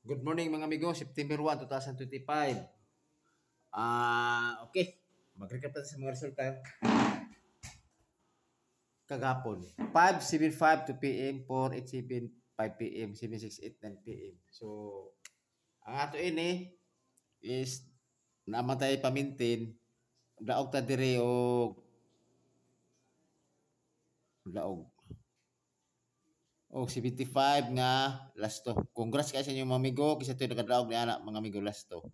Good morning mga amigo, September 1, 2025. Okay. Mag-recap natin sa mga resulta kagapon. 5:75 2 p.m., 4:87 5 p.m., 7:68 9 p.m. So, ang ato ini is namatay pamintin daog ta dire og daog og 75 nga lasto. Congrats kay sa inyo mga amigo kasi ito nakadaog ni anak mga amigo lasto.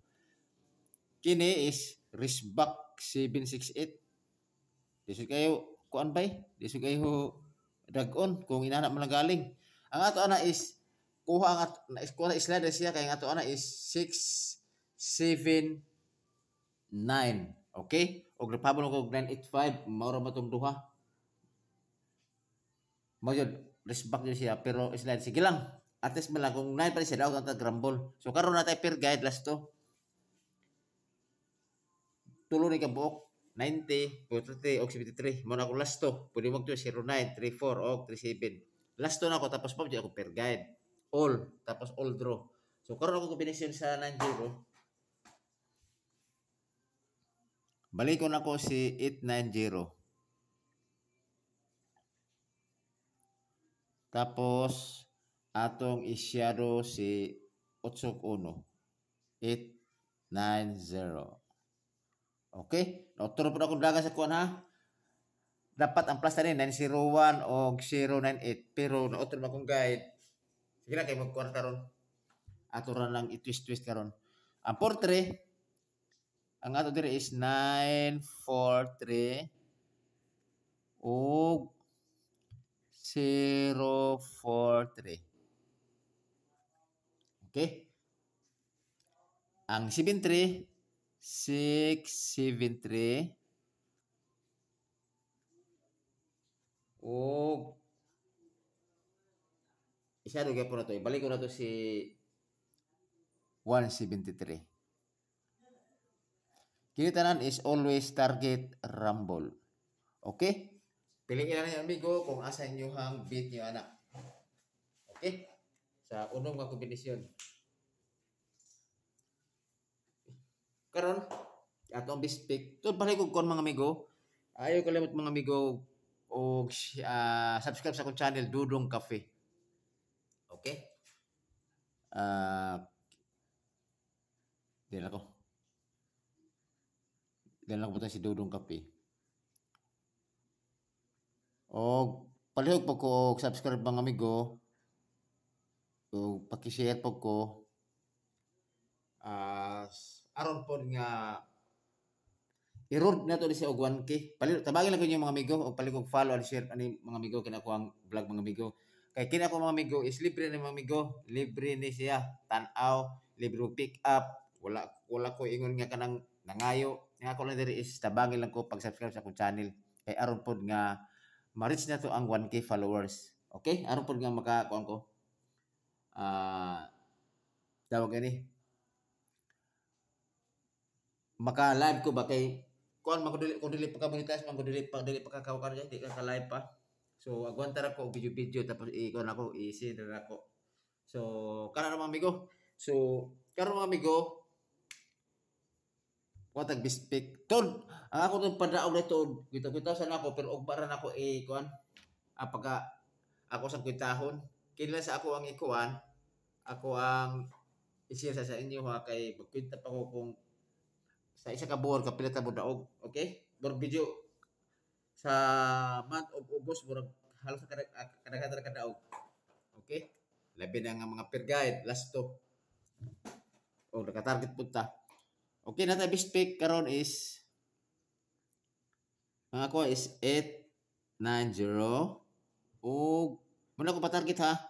Kini is Risback 768. Disod kayo kuan bay? Disod kayo dagon kung inana man lang galing. Ang ato ana is kuha ang kuha na slide siya kay ang ato ana is 679. Okay? Og napabon ko 985 mao ra matong duha. Mao jud Risback din siya pero slide sige lang. At least man lang kung 9 pa rin siya daw ang grumble. So karon na tayo per guide last to. Tulo ni kabuok 90, 43, og 73. Mo na ako last to. Pwede mo to 09, 34, og 37. Last to na ako tapos pa ako per guide. All. Tapos all draw. So karon ako kombinasyon sa 90. Balik ko na ko si 890. Tapos atong isyado si 81. 890. Okay? Nauturo po na akong daga sa kuwan ha. Dapat ang plus na 901 o 098 pero nautro na akong guide. Sige lang kayo magkuwan karon. Ato ra lang i-twist karon. Ang 43 ang ato dire is 943 o 043. Okay? Ang 73 673 o isa do gyapon na to. Ibalik ko na to si 173. Kini tanan is always target rumble. Okay? Piliin na niyo amigo kung asa inyo hang beat niyo anak. Okay? Sa unong mga kombinasyon. Karon atong bispik. To balik ko kon mga amigo. Ayaw kalimot mga amigo og subscribe sa akong channel Dudong Cafe. Okay? Din ako. Din ako puta si Dudong Cafe. Og palihog po ko og subscribe mga amigo. O paki-share po ko. Aron po nga i-road na to ni siya og 1K. Tabagin lang ko yung mga amigo o paligog follow and share ani mga amigo kina ko ang vlog mga amigo. Kay kina ko mga amigo is libre ni mga amigo, libre ni siya tan-aw, libre pick up. Wala ko ingon nga kanang nangayo. Nga ako lang diri is tabagin lang ko pag-subscribe sa akong channel. Kay aron pod nga ma-reach na to ang 1K followers. Okay? Aron pod nga makakuan ko. Tawag ini maka-live ko ba kay kuan man ko dili pa ka monetize man ko dili pa ka di ka live pa. So agwanta ra ko video tapos i-kuan ako i-send ra ako. So kana mga amigo. So karon mga amigo tag bispik tod ang ako tong padaog na tod kita sana ako pero og baran ako kuan pagka ako sa kwitahon kinala sa ako ang ikuan ako ang i-share sa inyo ha kay magkwenta pa ko kung sa isa ka buwan kapila ta mo daog. Okay? Murag video sa month of August murag halos kadaghan ka daog. Okay? Labi na nga mga per guide last to. O naka-target punta. Okay na tayo bispik karon is ang ako is 890 o muna ko pa-target ha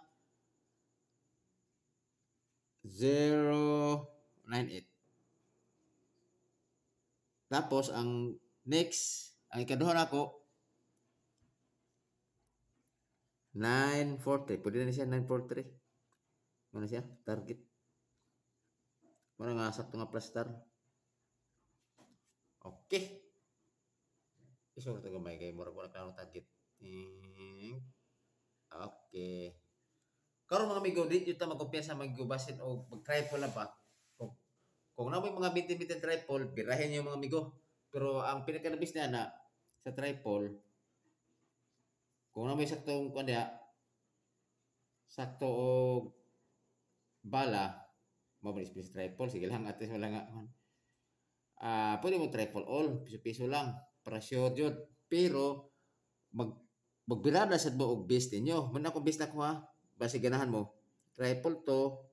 098. Tapos ang next, ang ikaduha nako 943. Pwede na siya 943. Ano siya? Target. Muna nga sakto nga plus star. Okay. Iso ito gamay kay mura ko na target. Okay. karon mga amigo, di jud ta magkumpiyansa maggubasin o mag-triple na ba. Kung na may mga 20-20 triple, birahin niyo mga amigo. Pero ang pinaka-nabis na sa triple, kung na may saktong kanya, sakto o bala, mabilis sa triple, sige lang, at least wala nga. Pwede mo triple all, piso-piso lang, para sure yun. Pero, magbirada sa mo og base ninyo. Man ako base na ko ha, base ganahan mo, triple to,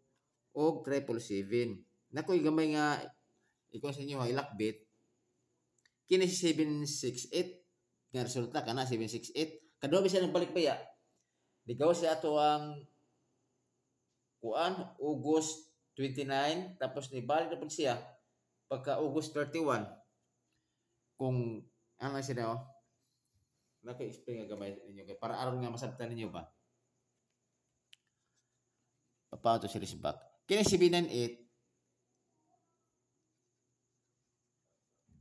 o triple 7. Nakoy gamay nga, ikaw sa inyo ha, ilakbit, kini si 768, nga resulta ka na, 768. Kadua bisa nagbalik pa ya. Ligaw siya ato ang August 29, tapos nibalik na po siya pagka August 31. Kung ano siya na naka-explain nga gamay ninyo para aron nga masabtan ninyo ba. Paano to series back? Kini 798.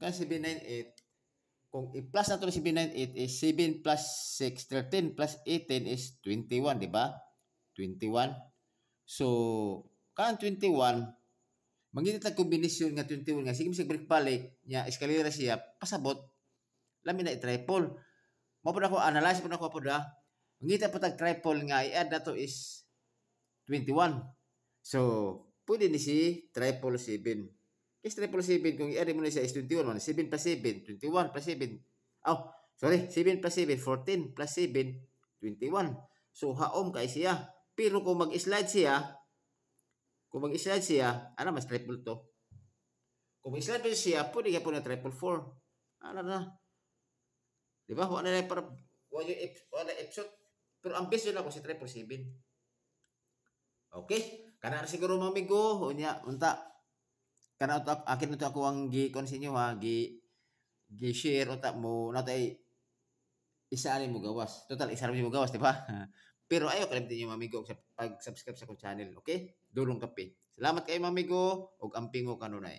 Kan 798 kung i-plus na to 798 is 7 plus 6, 13 plus 18 is 21, di ba? 21. So, kan 21, mangita ta kombinasyon nga 21 nga sige sig balik nya eskalera siya pasabot lamin na i-triple. Mo pud ako analyze pud ako pud mangita pa tag triple nga i-add na to is 21. So, pwede ni si triple 7. Is triple 7 kung i-add mo na siya is 21. 7 plus 7, 21 plus 7. Oh, sorry, 7 plus 7, 14 plus 7, 21. So, haom kay siya. Pero kung mag-slide siya, ano mas triple to? Kung mag-slide pa siya, pwede ka po na triple 4. Ano na? Diba? Wala na para wala episode. Pero ang best yun ako si triple 7. Okay? Kana na siguro mga amigo. Unya, unta. Kana utak akin ito ako ang gi-kon sa inyo ha. Gi-share utak mo. Natay isa rin mo gawas. Total, isa rin mo gawas, di ba? Pero ayaw kalimutan niyo mga amigo sa pag-subscribe sa akong channel, okay? Dulong Kape. Salamat kayo mga amigo ug amping ko kanunay.